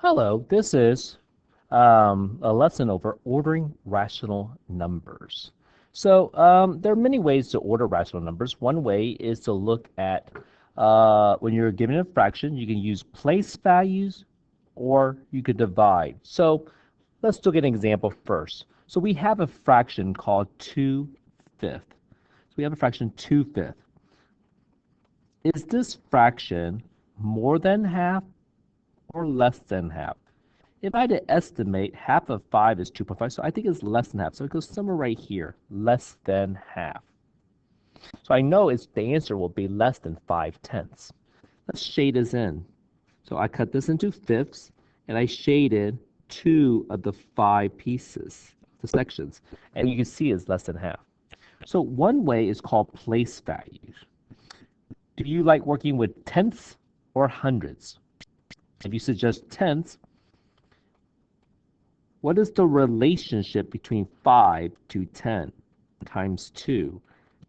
Hello, this is a lesson over ordering rational numbers. There are many ways to order rational numbers. One way is to look at when you're given a fraction, you can use place values or you could divide. So let's look at an example first. So we have a fraction called 2/5. So we have a fraction 2/5. Is this fraction more than half or less than half? If I had to estimate, half of 5 is 2.5, so I think it's less than half. So it goes somewhere right here, less than half. So I know the answer will be less than 5/10. Let's shade this in. So I cut this into fifths, and I shaded 2 of the 5 pieces, the sections, and you can see it's less than half. So one way is called place values. Do you like working with tenths or hundreds? If you suggest tenths, what is the relationship between 5 to 10 times 2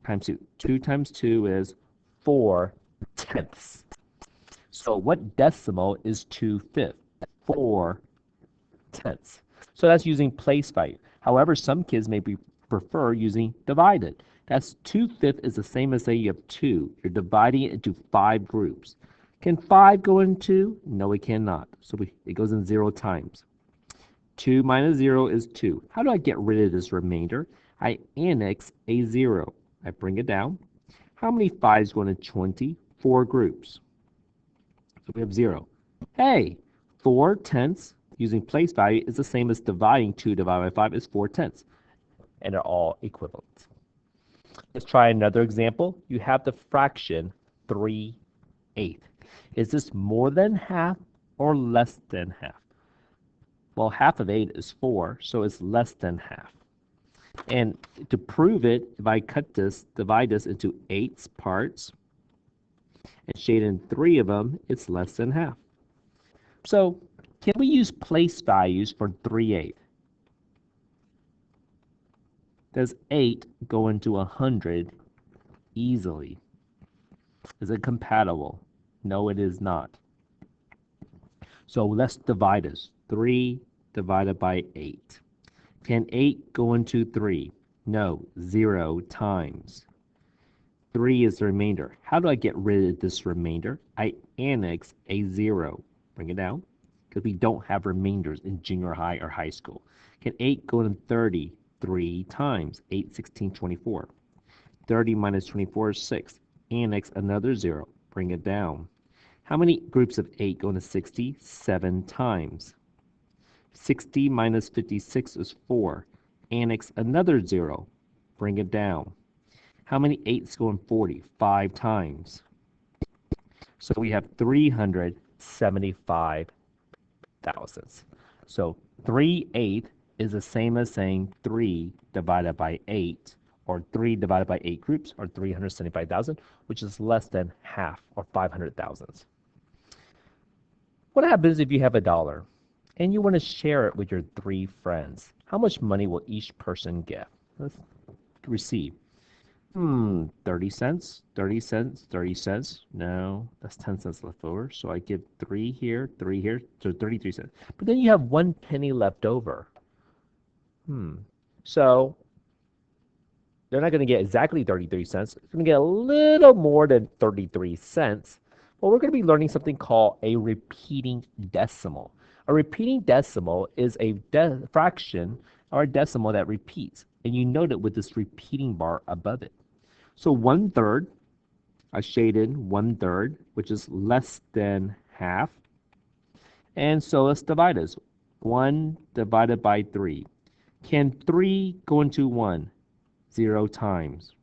times 2? 2 times 2 is 4/10. So what decimal is 2/5? 4/10. So that's using place value. However, some kids may prefer using divided. That's 2/5 is the same as say you have 2. You're dividing it into 5 groups. Can 5 go in 2? No, it cannot. So it goes in 0 times. 2 minus 0 is 2. How do I get rid of this remainder? I annex a 0. I bring it down. How many 5s go into 20? 4 groups. So we have 0. Hey, 4/10 using place value is the same as dividing 2 divided by 5 is 4/10. And they're all equivalent. Let's try another example. You have the fraction 3/8. Is this more than half or less than half? Well, half of 8 is 4, so it's less than half. And to prove it, if I divide this into 8 parts, and shade in 3 of them, it's less than half. So can we use place values for 3/8? Does 8 go into 100 easily? Is it compatible? No, it is not. So let's divide this. 3 divided by 8. Can 8 go into 3? No, 0 times. 3 is the remainder. How do I get rid of this remainder? I annex a 0. Bring it down, because we don't have remainders in junior high or high school. Can 8 go into 30? 3 times. 8, 16, 24. 30 minus 24 is 6. Annex another 0. Bring it down. How many groups of 8 go into 60? 7 times. 60 minus 56 is 4. Annex another 0. Bring it down. How many 8s go in 40? 5 times. So we have 375 thousandths. So 3/8 is the same as saying 3 divided by 8, or 3 divided by 8 groups, or 375,000, which is less than half, or 500 thousandths. What happens if you have $1 and you want to share it with your 3 friends? How much money will each person get? Let's receive. 30 cents, 30 cents, 30 cents. No, that's 10 cents left over. So I give 3 here, so 33 cents. But then you have 1 penny left over. So they're not going to get exactly 33 cents. It's going to get a little more than 33 cents. Well, we're going to be learning something called a repeating decimal. A repeating decimal is a fraction or a decimal that repeats. And you note it with this repeating bar above it. So 1/3, I shaded 1/3, which is less than half. And so let's divide this. 1 divided by 3. Can 3 go into 1? 0 times.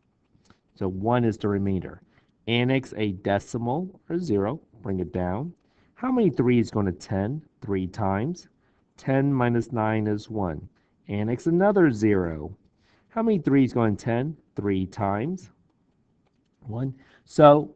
So 1 is the remainder. Annex a decimal, or 0. Bring it down. How many 3's going to 10? 3 times. 10 minus 9 is 1. Annex another 0. How many 3's going to 10? 3 times. 1. So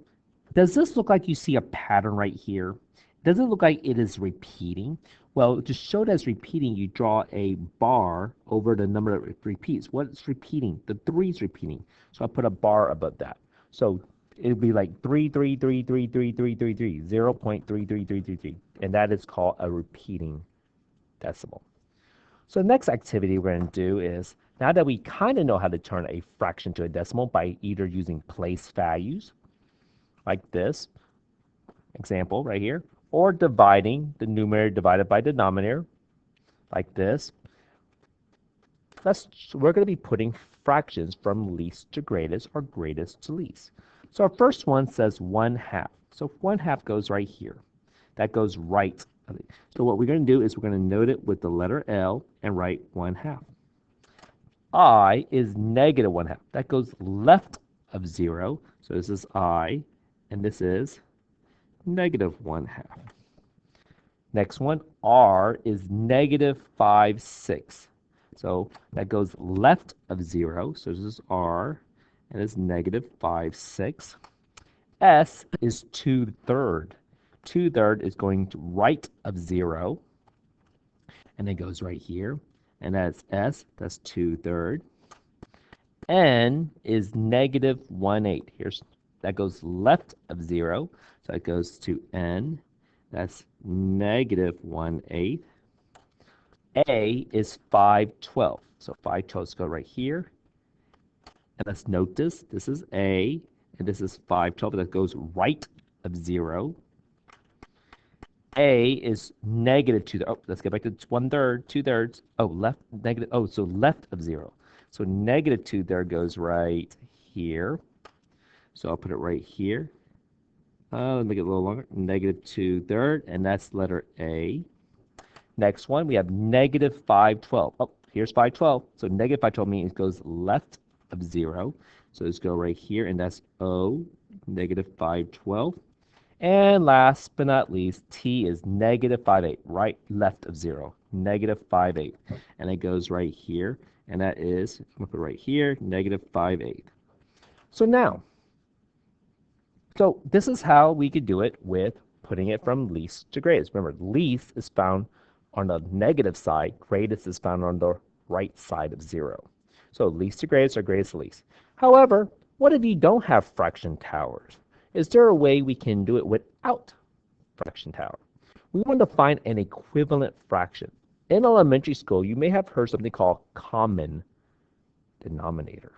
does this look like you see a pattern right here? Does it look like it is repeating? Well, to show that it's repeating, you draw a bar over the number that repeats. What's repeating? The 3 is repeating. So I put a bar above that. So it'd be like 333333333, 0.33333, and that is called a repeating decimal. So the next activity we're going to do is, now that we kind of know how to turn a fraction to a decimal by either using place values, like this example right here, or dividing the numerator divided by denominator, like this, we're going to be putting fractions from least to greatest or greatest to least. So our first one says 1/2. So 1/2 goes right here. That goes right. So what we're going to do is we're going to note it with the letter L and write 1/2. I is negative 1/2. That goes left of 0. So this is I, and this is negative 1/2. Next one, R is negative 5/6. So that goes left of 0. So this is R, and it's negative 5/6. S is 2/3. 2/3 is going to right of 0, and it goes right here. And that's S, that's 2/3. N is negative 1/8. That goes left of 0, so it goes to N. That's negative 1/8. A is 5/12. So 5/12 go right here. And let's note this. This is A, and this is 5/12. That goes right of 0. A is negative 2. Oh, let's get back to 1/3, 2/3. Oh, left, negative. Oh, so left of 0. So negative 2/3 goes right here. So I'll put it right here. Let me make it a little longer. Negative 2/3, and that's letter A. Next one, we have negative 5/12. Oh, here's 5/12. So negative 5/12 means it goes left of 0. So let's go right here, and that's O, negative 5/12. And last but not least, T is negative 5/8, right left of 0, negative 5/8. And it goes right here, and that is, I'm going to put it right here, negative 5/8. So this is how we could do it with putting it from least to greatest. Remember, least is found on the negative side, greatest is found on the right side of 0. So least to greatest or greatest to least. However, what if you don't have fraction towers? Is there a way we can do it without fraction tower? We want to find an equivalent fraction. In elementary school, you may have heard something called common denominator.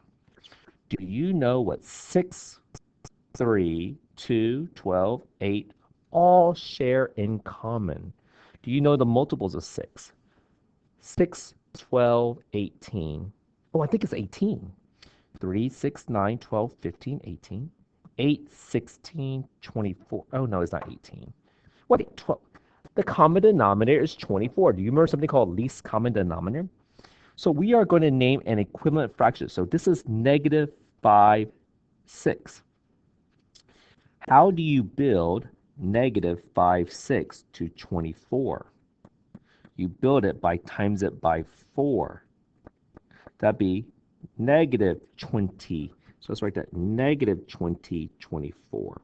Do you know what 6, 3, 2, 12, 8 all share in common? Do you know the multiples of 6? 6, 12, 18. Oh, I think it's 18. 3, 6, 9, 12, 15, 18. 8, 16, 24. Oh, no, it's not 18. Wait, 12. The common denominator is 24. Do you remember something called least common denominator? So we are going to name an equivalent fraction. So this is negative 5/6. How do you build negative 5/6 to 24? You build it by times it by 4. That'd be negative 20. So let's write that negative 20, 24.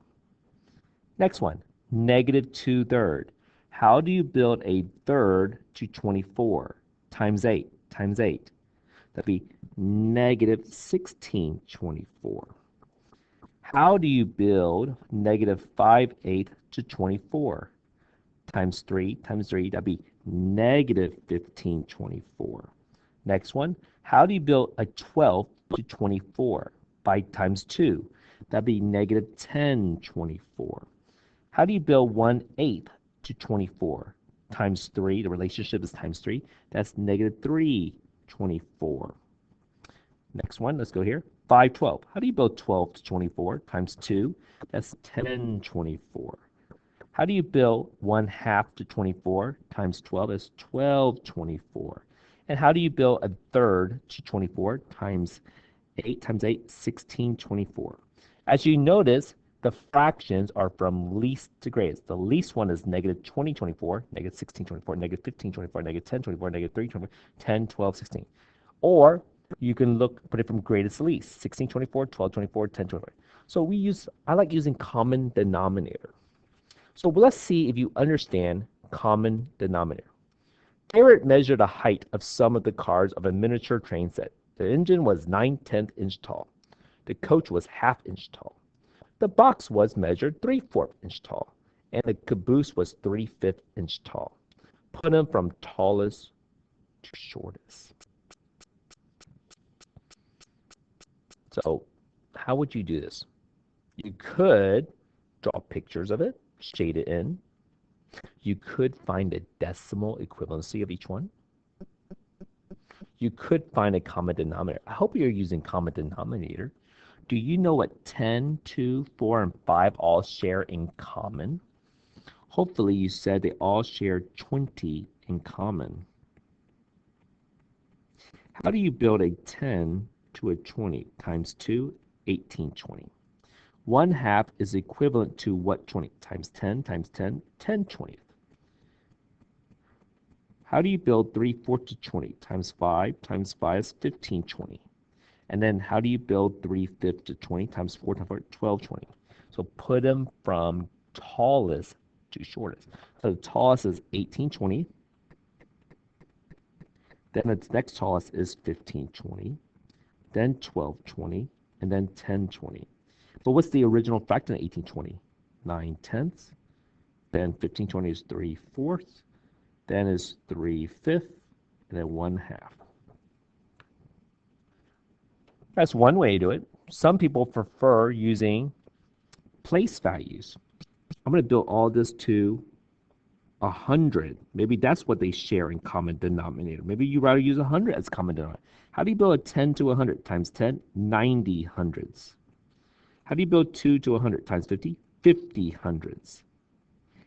Next one, negative 2/3. How do you build a third to 24? Times 8, times 8. That'd be negative 16, 24. How do you build negative 5/8 to 24? Times 3, times 3, that'd be negative 15, 24. Next one, how do you build a 12 to 24? By times 2, that'd be negative 10, 24. How do you build 1/8 to 24? Times 3, the relationship is times 3, that's negative 3, 24. Next one, let's go here. 5/12. How do you build 12 to 24? Times 2, that's 10, 24. How do you build 1/2 to 24? Times 12, that's 12, 24. And how do you build a third to 24? Times 8 times 8, 16, 24. As you notice, the fractions are from least to greatest. The least one is negative 20, 24, negative 16, 24, negative 15, 24, negative 10, 24, negative 3, 24, 10, 12, 16. Or you can put it from greatest to least, 16, 24, 12, 24, 10, 24. So I like using common denominator. So let's see if you understand common denominator. Garrett measured the height of some of the cars of a miniature train set. The engine was 9/10 inch tall. The coach was 1/2 inch tall. The box was measured 3/4 inch tall, and the caboose was 3/5 inch tall. Put them from tallest to shortest. So how would you do this? You could draw pictures of it, shade it in. You could find a decimal equivalency of each one. You could find a common denominator. I hope you're using common denominator. Do you know what 10, 2, 4, and 5 all share in common? Hopefully you said they all share 20 in common. How do you build a 10 to a 20 times 2, 18, 20? 1/2 is equivalent to what 20? Times 10 times 10, 10 20th. How do you build 3/4 to 20? Times 5 is 15 20. And then how do you build 3/5 to 20 times 4 times 4, 12 20? So put them from tallest to shortest. So the tallest is 18 20. Then its next tallest is 15 20. Then 12 20. And then 10 20. But what's the original fraction of 18 20? 9/10. Then 15 20 is 3/4. Then is 3/5. And then 1/2. That's one way to do it. Some people prefer using place values. I'm going to build all this to 100. Maybe that's what they share in common denominator. Maybe you rather use 100 as common denominator. How do you build a 10 to 100 times 10? 90 hundreds. How do you build 2 to 100 times 50? 50 hundreds.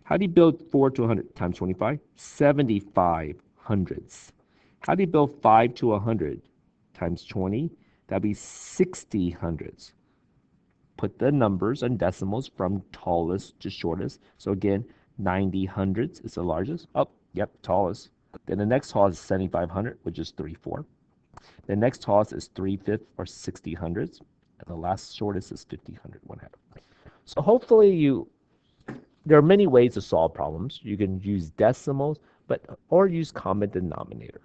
How do you build 4 to 100 times 25? 75 hundreds. How do you build 5 to 100 times 20? That'd be 60 hundreds. Put the numbers and decimals from tallest to shortest. So again, 90 hundreds is the largest. Oh, yep, tallest. Then the next tallest is 7,500, which is 3/4. The next tallest is 3/5 or 60 hundreds. And the last shortest is 50 hundred, 1/2. So hopefully there are many ways to solve problems. You can use decimals, or use common denominator.